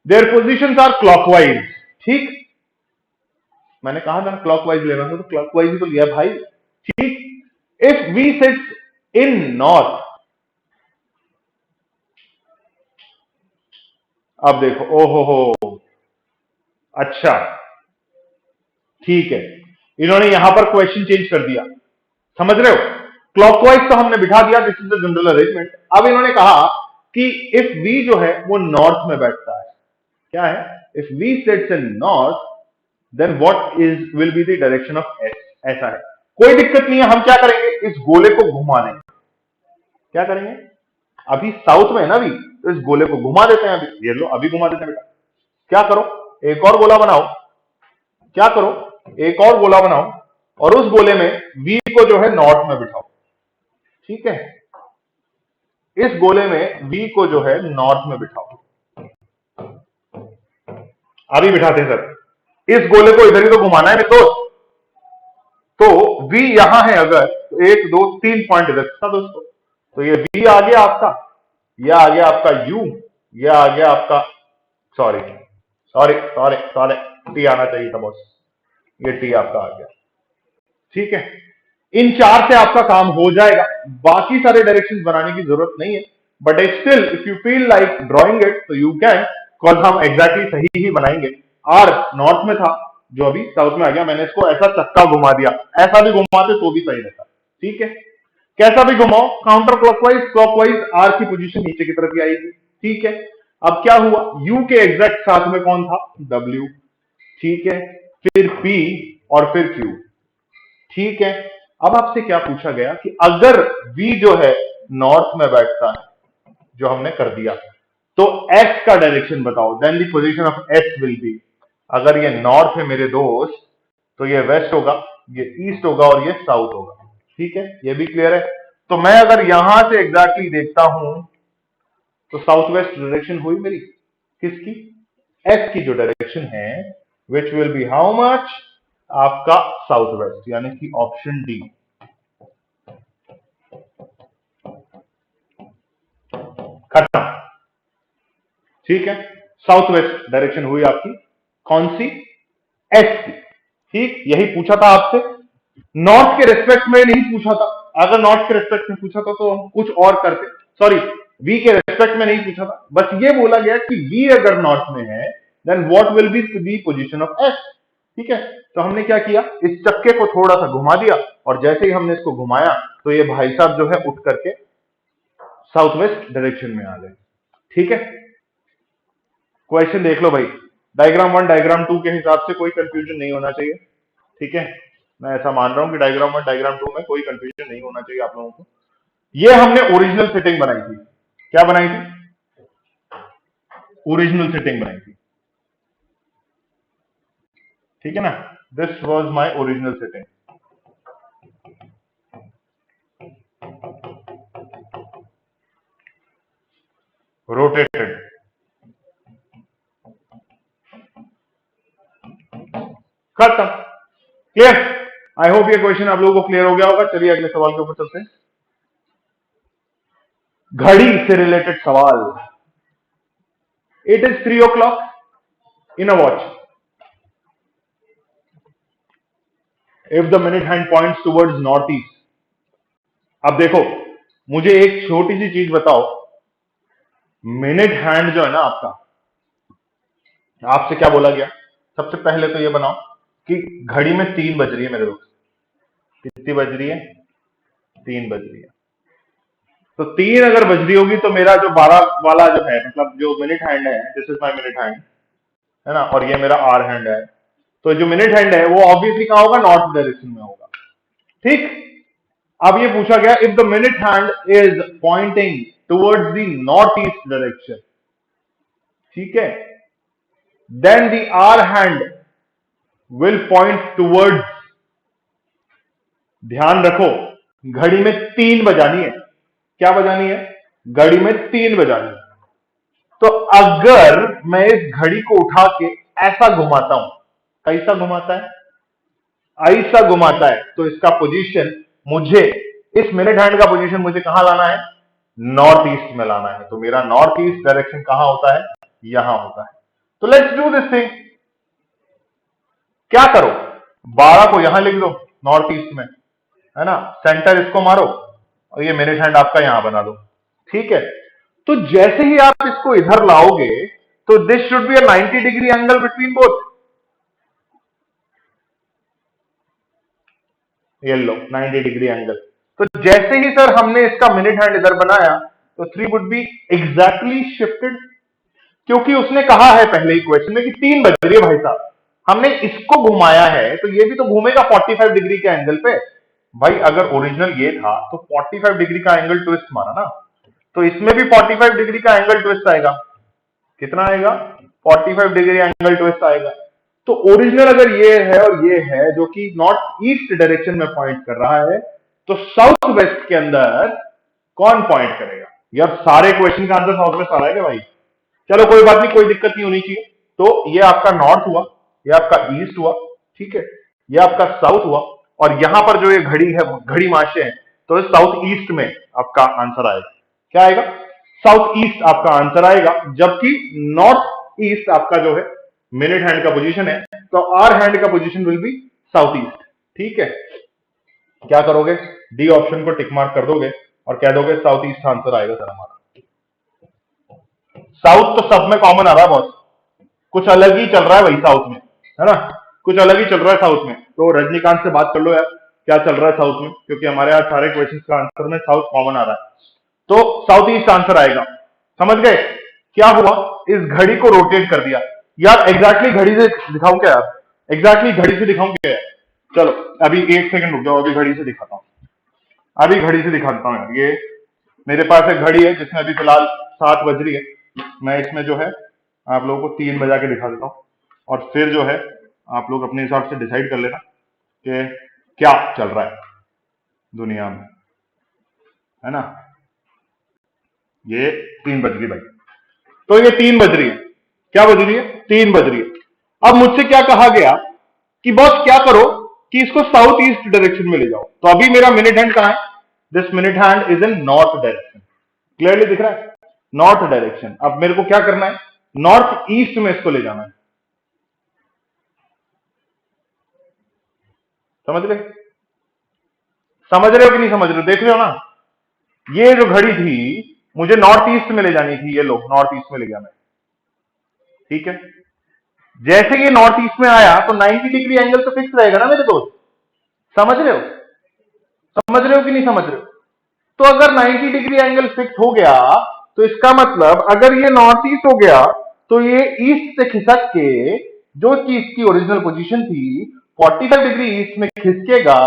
देयर पोजिशंस आर क्लॉकवाइज। ठीक, मैंने कहा था क्लॉकवाइज लेना था, तो क्लॉकवाइज ही तो लिया भाई। ठीक, if we sits in north, अब देखो, ओहो हो, अच्छा ठीक है, इन्होंने यहां पर क्वेश्चन चेंज कर दिया, समझ रहे हो? क्लॉकवाइज तो हमने बिठा दिया, this is the general arrangement. अब इन्होंने कहा कि इफ वी जो है वो नॉर्थ में बैठता है। क्या है? If we sits in north then what is will be the direction of S. ऐसा है, कोई दिक्कत नहीं है। हम क्या करेंगे, इस गोले को घुमा देंगे। क्या करेंगे? अभी साउथ में है ना, अभी तो इस गोले को घुमा देते हैं। अभी ये लो, अभी घुमा देते हैं बेटा। क्या करो, एक और गोला बनाओ। क्या करो, एक और गोला बनाओ और उस गोले में वी को जो है नॉर्थ में बिठाओ। ठीक है, इस गोले में वी को जो है नॉर्थ में बिठाओ। अभी बिठाते हैं सर, इस गोले को इधर ही तो घुमाना है दोस्त। तो वी यहां है, अगर तो 1 2 3 पॉइंट इधर था दोस्तों, तो ये वी आ गया आपका, यह आ गया आपका यू, यह आ गया आपका, sorry sorry sorry sorry, T आना चाहिए था बॉस, ये टी आपका आ गया। ठीक है, इन 4 से आपका काम हो जाएगा, बाकी सारे डायरेक्शंस बनाने की जरूरत नहीं है। But still if you feel like drawing it तो यू कैन, कॉज हम एग्जैक्टली सही ही बनाएंगे। आर नॉर्थ में था, जो अभी साउथ में आ गया, मैंने इसको ऐसा चक्का घुमा दिया। ऐसा भी घुमाते तो भी सही रहता। ठीक है, कैसा भी घुमाओ, काउंटर क्लॉकवाइज क्लॉकवाइज आर की पोजीशन नीचे की तरफ ही आएगी। ठीक है, अब क्या हुआ, यू के एग्जैक्ट साथ में कौन था? डब्ल्यू। ठीक है, फिर पी और फिर क्यू। ठीक है, अब आपसे क्या पूछा गया कि अगर V जो है नॉर्थ में बैठता है, जो हमने कर दिया, तो S का डायरेक्शन बताओ, then the position of S will be. अगर ये नॉर्थ है मेरे दोस्त, तो ये वेस्ट होगा, ये ईस्ट होगा और ये साउथ होगा। ठीक है, ये भी क्लियर है? तो मैं अगर यहां से एग्जैक्टली देखता हूं तो साउथ वेस्ट डायरेक्शन हुई मेरी किसकी? S की जो डायरेक्शन है, which will be how much? आपका साउथ वेस्ट, यानी कि ऑप्शन डी। खत्म। ठीक है, साउथ वेस्ट डायरेक्शन हुई आपकी कौन सी? एस की। ठीक, यही पूछा था आपसे, नॉर्थ के रेस्पेक्ट में नहीं पूछा था। अगर नॉर्थ के रेस्पेक्ट में पूछा था तो हम कुछ और करते, सॉरी वी के रेस्पेक्ट में नहीं पूछा था, बस ये बोला गया कि वी अगर नॉर्थ में है then what will be the position of S. ठीक है, तो हमने क्या किया, इस चक्के को थोड़ा सा घुमा दिया और जैसे ही हमने इसको घुमाया तो ये भाई साहब जो है उठ करके साउथ वेस्ट डायरेक्शन में आ गए। ठीक है, क्वेश्चन देख लो भाई, डायग्राम 1 डायग्राम 2 के हिसाब से कोई कंफ्यूजन नहीं होना चाहिए। ठीक है, मैं ऐसा मान रहा हूं कि डायग्राम 1 डायग्राम 2 में कोई कंफ्यूजन नहीं होना चाहिए आप लोगों को। ये हमने ओरिजिनल सेटिंग बनाई थी। क्या बनाई थी? ओरिजिनल सेटिंग बनाई थी। ठीक है ना, this was my original setting. Rotated, खत्म, क्लियर। आई होप ये क्वेश्चन आप लोगों को क्लियर हो गया होगा। चलिए अगले सवाल के ऊपर चलते हैं। घड़ी से रिलेटेड सवाल। It is 3 o'clock in a watch if the minute hand points towards north east. अब देखो, मुझे एक छोटी सी चीज बताओ, मिनट हैंड जो है ना आपका, आपसे क्या बोला गया? सबसे पहले तो ये बनाओ कि घड़ी में 3 बज रही है मेरे दोस्त। कितनी बज रही है? 3 बज रही है। तो 3 अगर बज रही होगी तो मेरा जो 12 वाला जो है, मतलब जो मिनट हैंड है, this is my minute hand, है ना, और ये मेरा आर हैंड है। तो जो मिनट हैंड है वो ऑब्वियसली कहां होगा? नॉर्थ डायरेक्शन में होगा। ठीक, अब ये पूछा गया if the minute hand is pointing towards the north east direction, ठीक है, then the hour hand will point towards, ध्यान रखो, घड़ी में 3 बजानी है। क्या बजानी है? घड़ी में 3 बजानी है। तो अगर मैं इस घड़ी को उठा के ऐसा घुमाता हूं, कैसा घुमाता है? ऐसा घुमाता है, तो इसका पोजीशन मुझे, इस मिनट हैंड का पोजीशन मुझे कहां लाना है? नॉर्थ ईस्ट में लाना है। तो मेरा नॉर्थ ईस्ट डायरेक्शन कहां होता है? यहां होता है। तो लेट्स डू दिस थिंग। क्या करो, 12 को यहां लिख दो नॉर्थ ईस्ट में, है ना, सेंटर इसको मारो और ये मिनट हैंड आपका यहां बना दो। ठीक है, तो जैसे ही आप इसको इधर लाओगे तो this should be a 90 degree angle between both. ये लो 90 डिग्री एंगल। तो जैसे ही सर हमने इसका मिनट हैंड इधर बनाया तो 3 वुड बी एग्जैक्टली शिफ्टेड, क्योंकि उसने कहा है पहले ही क्वेश्चन में कि 3 बज रही है भाई साहब। हमने इसको घुमाया है तो ये भी तो घूमेगा 45 डिग्री के एंगल पे। भाई अगर ओरिजिनल ये था तो 45 डिग्री का एंगल ट्विस्ट मारा ना, तो इसमें भी 45 डिग्री का एंगल ट्विस्ट आएगा। कितना आएगा? 45 डिग्री एंगल ट्विस्ट आएगा। तो ओरिजिनल अगर ये है और ये है जो कि नॉर्थ ईस्ट डायरेक्शन में पॉइंट कर रहा है, तो साउथ वेस्ट के अंदर कौन पॉइंट करेगा? यार सारे क्वेश्चन का आंसर साउथ वेस्ट आ रहा है क्या भाई? चलो कोई बात नहीं, कोई दिक्कत नहीं होनी चाहिए। तो ये आपका नॉर्थ हुआ, ये आपका ईस्ट हुआ, ठीक है, ये आपका साउथ हुआ, और यहां पर जो ये घड़ी है, घड़ी माशे है, तो साउथ ईस्ट में आपका आंसर आएगा। क्या आएगा? साउथ ईस्ट आपका आंसर आएगा, जबकि नॉर्थ ईस्ट आपका जो है मिनट हैंड का पोजीशन है, तो आर हैंड का position will be south east. ठीक है, क्या करोगे? डी ऑप्शन को टिक मार्क कर दोगे और कह दोगे साउथ ईस्ट आंसर आएगा सर हमारा। साउथ तो सब में कॉमन आ रहा है बॉस, कुछ अलग ही चल रहा है भाई साउथ में, है ना, कुछ अलग ही चल रहा है साउथ में। तो रजनीकांत से बात कर लो यार, क्या चल रहा है साउथ में, क्योंकि हमारे यहाँ सारे क्वेश्चंस का आंसर में साउथ कॉमन आ रहा है। तो साउथ ईस्ट आंसर आएगा। समझ गए? क्या हुआ, इस घड़ी को रोटेट कर दिया। यार एग्जैक्टली घड़ी से दिखाऊं क्या यार? एग्जैक्टली घड़ी से दिखाऊं क्या? चलो अभी 1 सेकंड रुक जाओ, अभी घड़ी से दिखाता हूं, अभी घड़ी से दिखाता हूं यार। ये मेरे पास एक घड़ी है जिसमें अभी फिलहाल 7 बज रही है। मैं इसमें जो है आप लोगों को 3 बजा के दिखा देता हूं, और फिर जो है आप लोग अपने हिसाब से डिसाइड कर लेना कि क्या चल रहा है दुनिया में, है ना। ये 3 बज रही भाई, तो ये 3 बज रही है। क्या बज रही है? 3 बज रही है। अब मुझसे क्या कहा गया कि बॉस क्या करो कि इसको साउथ ईस्ट डायरेक्शन में ले जाओ। तो अभी मेरा मिनट हैंड कहां है? This minute hand is in north direction. Clearly दिख रहा है? North direction. अब मेरे को क्या करना है? नॉर्थ ईस्ट में इसको ले जाना है। समझ रहे? समझ रहे हो कि नहीं समझ रहे हो? देख रहे हो ना, ये जो घड़ी थी मुझे नॉर्थ ईस्ट में ले जानी थी। ये लो नॉर्थ ईस्ट में ले गया मैं। ठीक है, जैसे ये नॉर्थ ईस्ट में आया तो 90 डिग्री एंगल तो फिक्स रहेगा ना मेरे दोस्त, समझ रहे हो, समझ रहे हो कि नहीं समझ रहे हो? तो अगर 90 डिग्री एंगल फिक्स हो गया तो इसका मतलब अगर ये नॉर्थ ईस्ट हो गया तो ये ईस्ट से खिसक के जो कि इसकी ओरिजिनल पोजीशन थी 45 डिग्री ईस्ट में खिसकेगा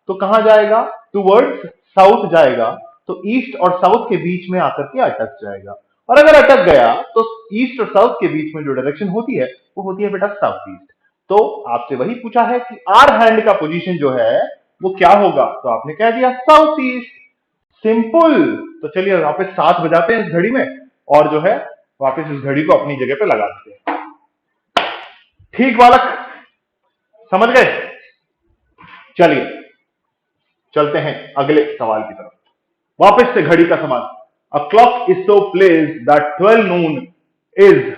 तो कहां जाएगा, टुवर्ड्स साउथ जाएगा, तो ईस्ट और साउथ के बीच में आकर के अटक जाएगा। और अगर अटक गया तो ईस्ट और साउथ के बीच में जो डायरेक्शन होती है वो होती है बेटा साउथ ईस्ट। तो आपसे वही पूछा है कि आर हैंड का पोजीशन जो है वो क्या होगा, तो आपने कह दिया साउथ ईस्ट, सिंपल। तो चलिए वापस 7 बजाते हैं इस घड़ी में और जो है वापस इस घड़ी को अपनी जगह पे लगा देते हैं। ठीक बालक, समझ गए? चलिए चलते हैं अगले सवाल की तरफ। वापस से घड़ी का सवाल। A clock is so placed that 12 Noon is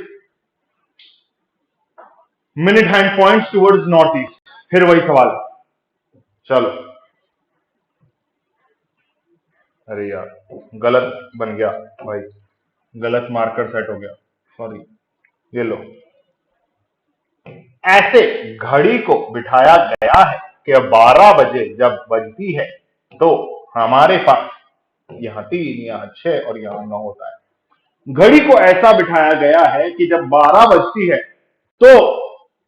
minute hand points towards north east. फिर वही सवाल, चलो। अरे यार गलत बन गया भाई, गलत मार्कर सेट हो गया, सॉरी। ये लो, ऐसे घड़ी को बिठाया गया है कि 12 बजे जब बजती है तो हमारे पास यहां 3, यहां 6 और यहां 9 होता है। घड़ी को ऐसा बिठाया गया है कि जब 12 बजती है तो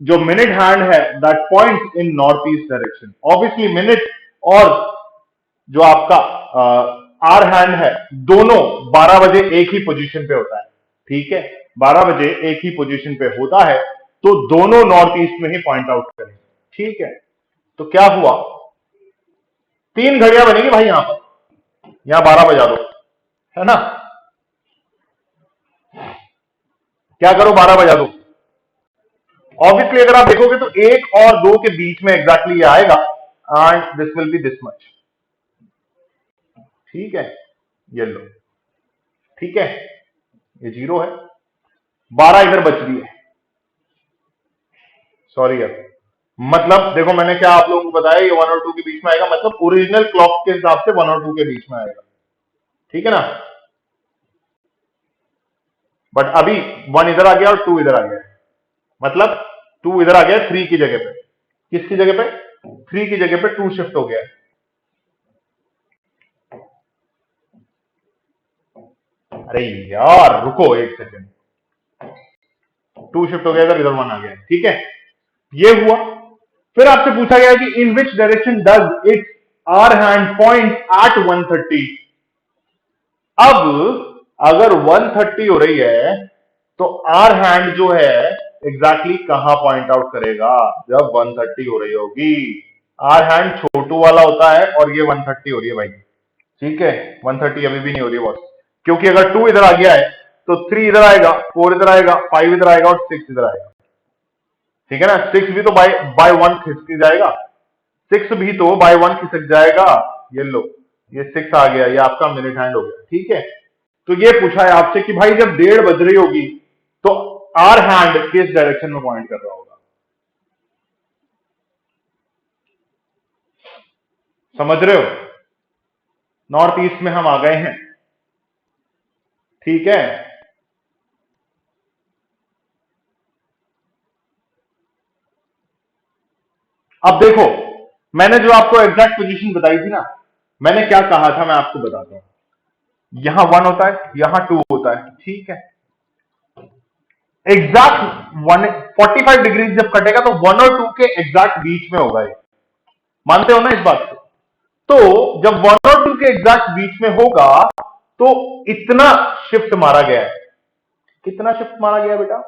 जो मिनट हैंड है that point in north east direction. Obviously minute और जो आपका आर हैंड है दोनों 12 बजे एक ही पोजीशन पे होता है, ठीक है, 12 बजे एक ही पोजीशन पे होता है तो दोनों नॉर्थ ईस्ट में ही पॉइंट आउट करेंगे, ठीक है। तो क्या हुआ, 3 घड़ियां बनेगी भाई यहां पर, यहां 12 बजा दो, है ना, क्या करो 12 बजा दो। ऑब्वियसली अगर आप देखोगे तो 1 और 2 के बीच में एग्जैक्टली ये आएगा and this will be this much, ठीक है, ये लो, ठीक है, ये 0 है, 12 इधर बच रही है, सॉरी यार, मतलब देखो मैंने क्या आप लोगों को बताया, ये 1 और 2 के बीच में आएगा, मतलब ओरिजिनल क्लॉक के हिसाब से 1 और 2 के बीच में आएगा, ठीक है ना। बट अभी 1 इधर आ गया और 2 इधर आ गया, मतलब 2 इधर आ गया 3 की जगह पे, किसकी जगह पे, 3 की जगह पे 2 शिफ्ट हो गया। अरे यार रुको एक सेकेंड, 2 शिफ्ट हो गया इधर, इधर 1 आ गया, ठीक है, ये हुआ। फिर आपसे पूछा गया कि in which direction does its hour hand point at 130। अब अगर 130 हो रही है तो आर हैंड जो है एग्जैक्टली कहां पॉइंट आउट करेगा जब 130 हो रही होगी। आर हैंड छोटू वाला होता है और ये 130 हो रही है भाई, ठीक है, 130 अभी भी नहीं हो रही है बॉस, क्योंकि अगर 2 इधर आ गया है तो 3 इधर आएगा, 4 इधर आएगा, 5 इधर आएगा और 6 इधर आएगा, ठीक है ना। 6 भी तो बाय 1 खिसक जाएगा, 6 भी तो बाय 1 खिसक जाएगा, ये लो, ये 6 आ गया, ये आपका मिनट हैंड हो गया, ठीक है। तो ये पूछा है आपसे कि भाई जब 1:30 बज रही होगी तो आर हैंड किस डायरेक्शन में पॉइंट कर रहा होगा, समझ रहे हो? नॉर्थ ईस्ट में हम आ गए हैं, ठीक है। अब देखो मैंने जो आपको एग्जैक्ट पोजीशन बताई थी ना, मैंने क्या कहा था मैं आपको बताता हूं। यहां 1 होता है, यहां 2 होता है, ठीक है, एग्जैक्ट 45 डिग्री जब कटेगा तो 1 और 2 के एग्जैक्ट बीच में होगा ये, मानते हो ना इस बात को? तो जब 1 और 2 के एग्जैक्ट बीच में होगा तो इतना शिफ्ट मारा गया है, कितना शिफ्ट मारा गया बेटा,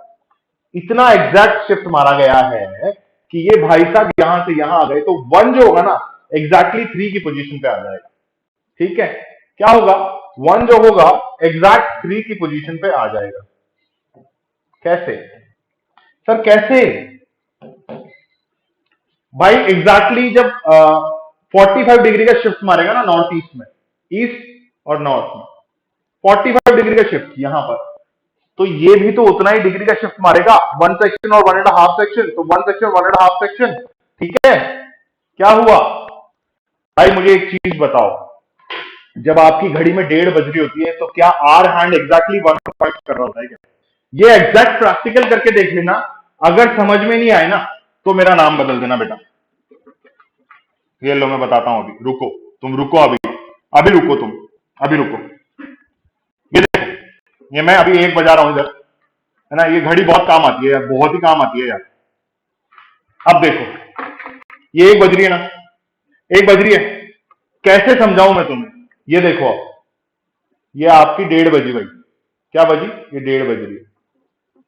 इतना एग्जैक्ट शिफ्ट मारा गया है कि ये भाई साहब यहां से यहां आ गए तो 1 जो होगा ना एग्जैक्टली 3 की पोजीशन पे आ जाएगा, ठीक है। क्या होगा, 1 जो होगा एग्जैक्ट 3 की पोजीशन पे आ जाएगा। कैसे सर, कैसे भाई, एग्जैक्टली जब 45 डिग्री का शिफ्ट मारेगा ना नॉर्थ ईस्ट में, ईस्ट और नॉर्थ में 45 डिग्री का शिफ्ट यहां पर, तो ये भी तो उतना ही डिग्री का शिफ्ट मारेगा, 1 सेक्शन और 1.5 सेक्शन, तो 1 सेक्शन 1.5 सेक्शन, ठीक है। क्या हुआ भाई, मुझे एक चीज बताओ, जब आपकी घड़ी में 1:30 बज रही होती है तो क्या आर हैंड एग्जैक्टली 1 पॉइंट कर रहा होता है क्या? ये एग्जैक्ट प्रैक्टिकल करके देख लेना, अगर समझ में नहीं आए ना तो मेरा नाम बदल देना बेटा। ये लो मैं बताता हूं, अभी रुको, तुम रुको, अभी अभी रुको, तुम अभी रुको। ये देखो, ये मैं अभी 1 बजा रहा हूं इधर, है ना, ये घड़ी बहुत काम आती है यार, बहुत ही काम आती है यार। अब देखो, ये 1 बज रही है ना, 1 बज रही है, कैसे समझाऊं मैं तुम्हें? ये देखो, अब ये आपकी 1:30 बजी भाई, क्या बजी? ये 1:30 बज रही है,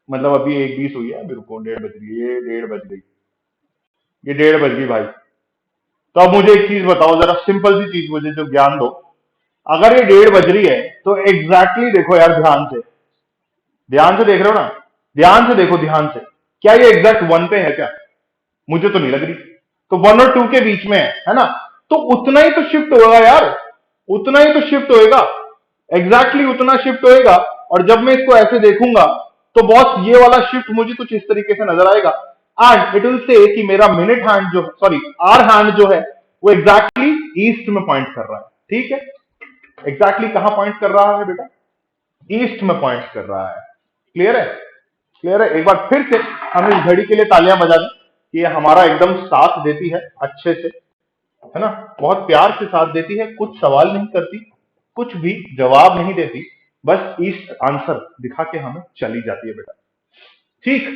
मतलब अभी 1:20 हुई है, अभी रुको, 1:30 बज रही है, ये 1:30 बज गई, ये 1:30 बज गई भाई। तो अब मुझे एक चीज बताओ, जरा सिंपल सी चीज मुझे जो ज्ञान दो, अगर ये 1:30 बज रही है तो एग्जैक्टली देखो यार, ध्यान से, ध्यान से देख रहे हो ना, ध्यान से देखो, ध्यान से, क्या ये एग्जैक्ट 1 पे है क्या? मुझे तो नहीं लग रही। तो 1 और 2 के बीच में है ना, तो उतना ही तो शिफ्ट होगा यार, उतना ही तो शिफ्ट होएगा, एग्जैक्टली उतना शिफ्ट होएगा। और जब मैं इसको ऐसे देखूंगा तो बॉस ये वाला शिफ्ट मुझे कुछ इस तरीके से नजर आएगा, एंड इट विल से कि मेरा मिनट हैंड जो, सॉरी आर हैंड जो है, वो एग्जैक्टली ईस्ट में पॉइंट कर रहा है। ठीक है, एग्जैक्टली कहां पॉइंट कर रहा है बेटा? ईस्ट में पॉइंट कर रहा है। क्लियर है? क्लियर है? एक बार फिर से हम इस घड़ी के लिए तालियां बजा दें कि ये हमारा एकदम साथ देती है अच्छे से, है ना, बहुत प्यार से साथ देती है, कुछ सवाल नहीं करती, कुछ भी जवाब नहीं देती, बस ईस्ट आंसर दिखा के हमें चली जाती है बेटा। ठीक,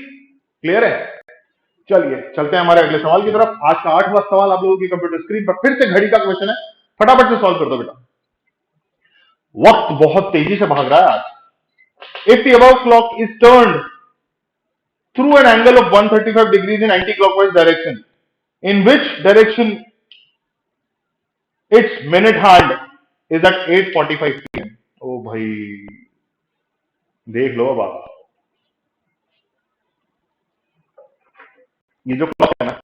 क्लियर है? चलिए चलते हैं हमारे अगले सवाल की तरफ। आज का 8वां सवाल आप लोगों की कंप्यूटर स्क्रीन पर फिर से घड़ी का क्वेश्चन है, फटाफट से सॉल्व कर दो बेटा, वक्त बहुत तेजी से भाग रहा है आज। If the above clock is turned through an angle of 135 degrees in anti-clockwise direction, in which direction its minute hand is at 8:45 p.m. ओ भाई, देख लो अब आप, ये जो क्लॉक है ना,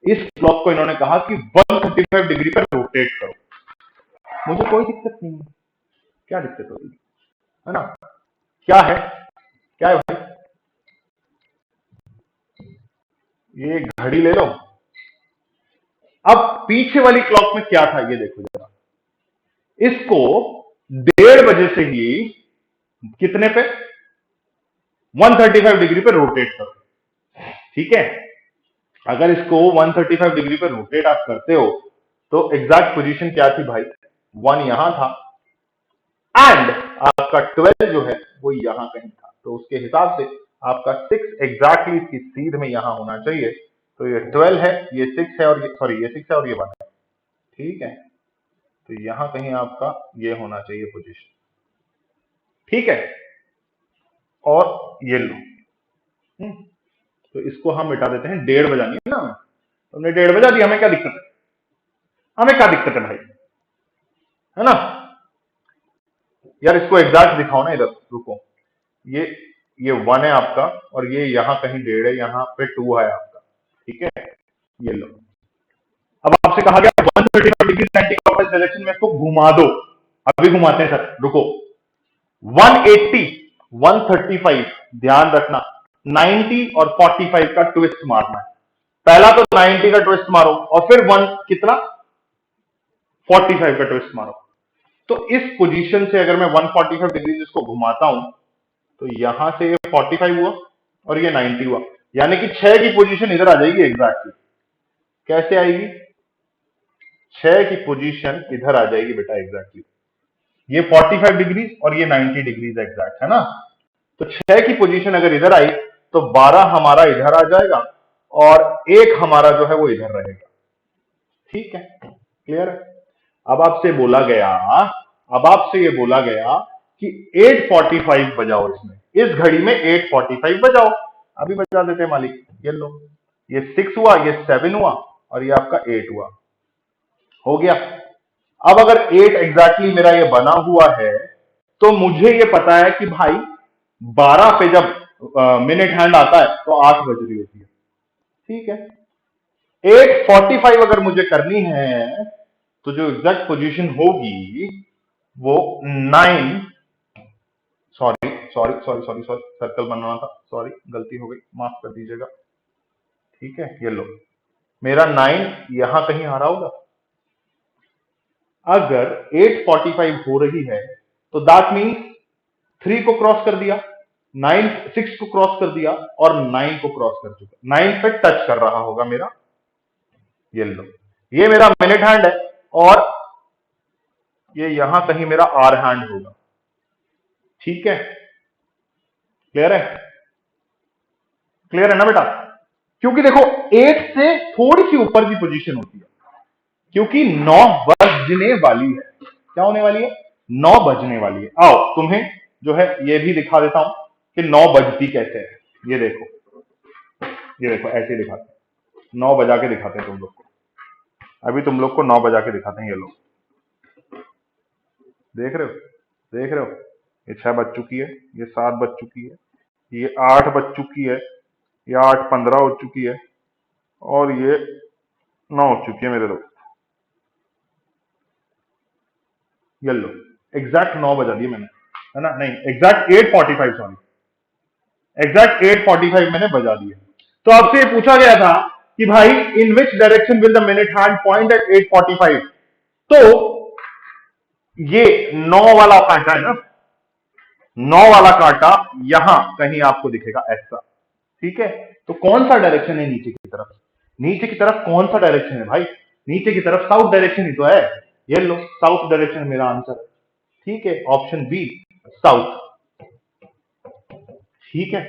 इस क्लॉक को इन्होंने कहा कि 135 डिग्री पर रोटेट करो। मुझे कोई दिक्कत नहीं है, क्या दिक्कत होगी, है ना? क्या है, क्या है भाई? ये घड़ी ले लो। अब पीछे वाली क्लॉक में क्या था ये देखो जरा, इसको 1:30 बजे से ही कितने पे, 135 डिग्री पे रोटेट करो। ठीक है, अगर इसको 135 डिग्री पे रोटेट आप करते हो तो एग्जैक्ट पोजीशन क्या थी भाई? 1 यहां था, एंड आपका 12 जो है वो यहां कहीं था, तो उसके हिसाब से आपका 6 एग्जैक्टली इसकी सीध में यहां होना चाहिए। तो ये 12 है, ये 6 है, और ये सॉरी, ये 6 है और ये 1 है। ठीक है, तो यहां कहीं आपका ये होना चाहिए पोजीशन। ठीक है, और ये लो, तो इसको हम मिटा देते हैं, 1:30 बजानी है ना हमें, तुमने 1:30 बजा दिया, हमें क्या दिक्कत है? हमें क्या दिक्कत है भाई, है ना? यार इसको एग्जैक्ट दिखाओ ना इधर, रुको, ये 1 है आपका, और ये यहां कहीं 1:30 है, यहां पे 2 है आपका। ठीक है, ये लो, अब आपसे कहा गया 135 डिग्री एंटी क्लॉकवाइज डायरेक्शन में इसको घुमा दो। अभी घुमाते हैं सर, रुको, 180, 135, ध्यान रखना, 90 और 45 का ट्विस्ट मारना है। पहला तो 90 का ट्विस्ट मारो, और फिर 1 कितना, 45 का ट्विस्ट मारो। तो इस पोजीशन से अगर मैं 145 डिग्री इसको घुमाता हूं तो यहां से ये 45 हुआ और ये 90 हुआ, यानी कि 6 की पोजीशन इधर आ जाएगी एग्जैक्टली। कैसे आएगी? 6 की पोजीशन इधर आ जाएगी बेटा एग्जैक्टली, ये 45 डिग्री और ये 90 डिग्री एग्जैक्ट, है ना? तो 6 की पोजीशन अगर इधर आई तो 12 हमारा इधर आ जाएगा और 1 हमारा जो है वो इधर रहेगा। ठीक है, क्लियर है? अब आपसे बोला गया, अब आपसे ये बोला गया कि 8:45 बजाओ, इसमें, इस घड़ी में 8:45 बजाओ। अभी बजा देते हैं मालिक, ये लो, ये 6 हुआ, ये 7 हुआ, और ये आपका 8 हुआ, हो गया। अब अगर 8 एग्जैक्टली मेरा ये बना हुआ है तो मुझे ये पता है कि भाई 12 पे जब मिनट हैंड आता है तो 8 बज रही होती है। ठीक है, 8:45 अगर मुझे करनी है तो जो एग्जैक्ट पोजीशन होगी वो 9, sorry sorry sorry sorry sorry, circle बनाना था, सॉरी गलती हो गई, माफ कर दीजिएगा। ठीक है, ये लो, मेरा 9 यहां कहीं आ रहा होगा। अगर 8:45 हो रही है तो दैट मीन्स 3 को क्रॉस कर दिया, 6 को क्रॉस कर दिया और 9 को क्रॉस कर चुका, 9 पे टच कर रहा होगा मेरा, ये लो, ये मेरा मिनट हैंड है और ये यहां कहीं मेरा आर हैंड होगा। ठीक है, क्लियर है, क्लियर है ना बेटा? क्योंकि देखो 8 से थोड़ी सी ऊपर की पोजीशन होती है, क्योंकि 9 बजने वाली है। क्या होने वाली है? 9 बजने वाली है। आओ तुम्हें जो है ये भी दिखा देता हूं कि 9 बजती कैसे है। ये देखो, ये देखो ऐसे दिखाते हैं, 9 बजा के दिखाते हैं तुम लोग को। अभी तुम लोग को 9 बजा के दिखाते हैं। ये लोग देख रहे हो, देख रहे हो, ये 6 बज चुकी है, ये 7 बज चुकी है, ये 8 बज चुकी है, ये 8:15 हो चुकी है और ये 9 हो चुकी है मेरे दोस्त। ये लो, एग्जैक्ट 9 बजा दिए मैंने, है ना? नहीं, एग्जैक्ट 8:45, सॉरी, एग्जैक्ट 8:45 मैंने बजा दिए। तो आपसे पूछा गया था कि भाई in which direction will the minute hand point at 8:45। तो ये 9 वाला कांटा है ना, 9 वाला कांटा यहां कहीं आपको दिखेगा ऐसा। ठीक है, तो कौन सा डायरेक्शन है नीचे की तरफ? नीचे की तरफ कौन सा डायरेक्शन है भाई? नीचे की तरफ साउथ डायरेक्शन ही तो है। ये लो, साउथ डायरेक्शन मेरा आंसर है। ठीक है, ऑप्शन बी साउथ। ठीक है,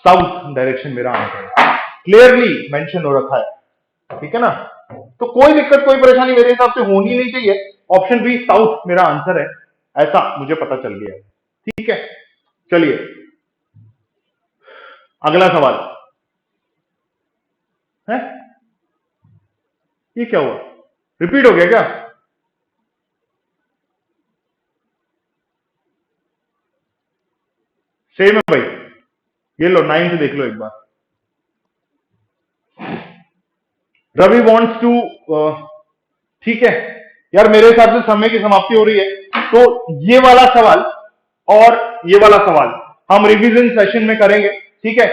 साउथ डायरेक्शन मेरा आंसर है, क्लियरली मेंशन हो रखा है। ठीक है ना? तो कोई दिक्कत, कोई परेशानी मेरे हिसाब से होनी नहीं चाहिए। ऑप्शन बी साउथ मेरा आंसर है, ऐसा मुझे पता चल गया। ठीक है, चलिए अगला सवाल है। ये क्या हुआ? रिपीट हो गया क्या? सेम है भाई, ये लो 9 देख लो एक बार। रवि वॉन्ट्स टू, ठीक है यार, मेरे हिसाब से समय की समाप्ति हो रही है, तो ये वाला सवाल और ये वाला सवाल हम रिवीजन सेशन में करेंगे। ठीक है,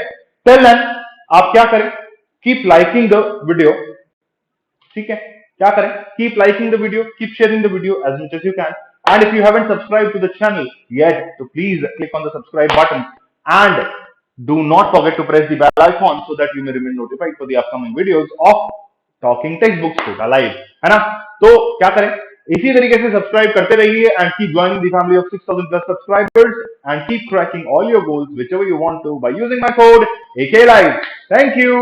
टिल देन आप क्या करें? Keep liking the video. ठीक है, क्या करें? Keep liking the video, keep sharing the video as much as you can, and if you haven't subscribed to the channel yet, so please click on the subscribe button and do not forget to press the bell icon so that you may remain notified for the upcoming videos of talking text books होगा लाइव, है ना? तो क्या करें? इसी तरीके से सब्सक्राइब करते रहिए and keep joining the family of 6000 plus subscribers and keep cracking all your goals whichever you want to buy using my code AK Live। Thank you.